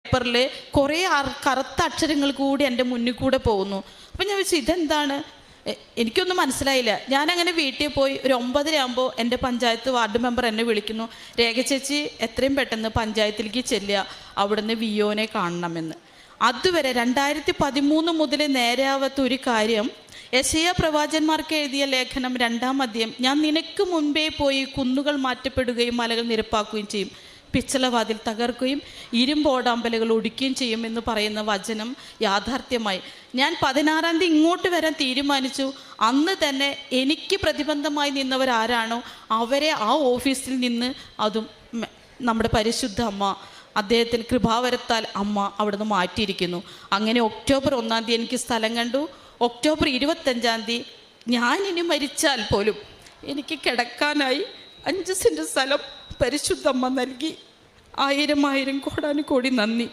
പേപ്പറിൽ കുറേ കറുത്ത അക്ഷരങ്ങൾ കൂടി എൻ്റെ മുന്നിൽ കൂടെ പോകുന്നു. അപ്പം ഞാൻ വെച്ചു ഇതെന്താണ്, എനിക്കൊന്നും മനസ്സിലായില്ല. ഞാനങ്ങനെ വീട്ടിൽ പോയി ഒരു 9:30 ആകുമ്പോൾ എൻ്റെ പഞ്ചായത്ത് വാർഡ് മെമ്പർ എന്നെ വിളിക്കുന്നു, രേഖ ചേച്ചി എത്രയും പെട്ടെന്ന് പഞ്ചായത്തിലേക്ക് ചെല്ലുക, അവിടുന്ന് വിയോനെ കാണണമെന്ന്. അതുവരെ 2013 മുതൽ നേരാവാത്ത ഒരു കാര്യം. യെശയ്യാ പ്രവാചകന്മാർക്ക് എഴുതിയ ലേഖനം 2-ാം അധ്യായം, ഞാൻ നിനക്ക് മുൻപേ പോയി കുന്നുകൾ മാറ്റപ്പെടുകയും മലകൾ നിരപ്പാക്കുകയും ചെയ്യും, പിച്ചളവാതിൽ തകർക്കുകയും ഇരുമ്പോടാമ്പലുകൾ ഒടിക്കുകയും ചെയ്യുമെന്ന് പറയുന്ന വചനം യാഥാർത്ഥ്യമായി. ഞാൻ 16-ാം തീയതി ഇങ്ങോട്ട് വരാൻ തീരുമാനിച്ചു. അന്ന് തന്നെ എനിക്ക് പ്രതിബന്ധമായി നിന്നവരാരാണോ അവരെ ആ ഓഫീസിൽ നിന്ന്, അതും നമ്മുടെ പരിശുദ്ധ അമ്മ, അദ്ദേഹത്തിന് കൃപാവരത്താൽ അമ്മ അവിടുന്ന് മാറ്റിയിരിക്കുന്നു. അങ്ങനെ ഒക്ടോബർ 1-ാം തീയതി എനിക്ക് സ്ഥലം കണ്ടു. ഒക്ടോബർ 25-ാം തീയതി ഞാനിനി മരിച്ചാൽ പോലും എനിക്ക് കിടക്കാനായി 5 സെൻറ്റ് സ്ഥലം പരിശുദ്ധമ്മ നൽകി. 1000 കോടാനുകോടി നന്ദി.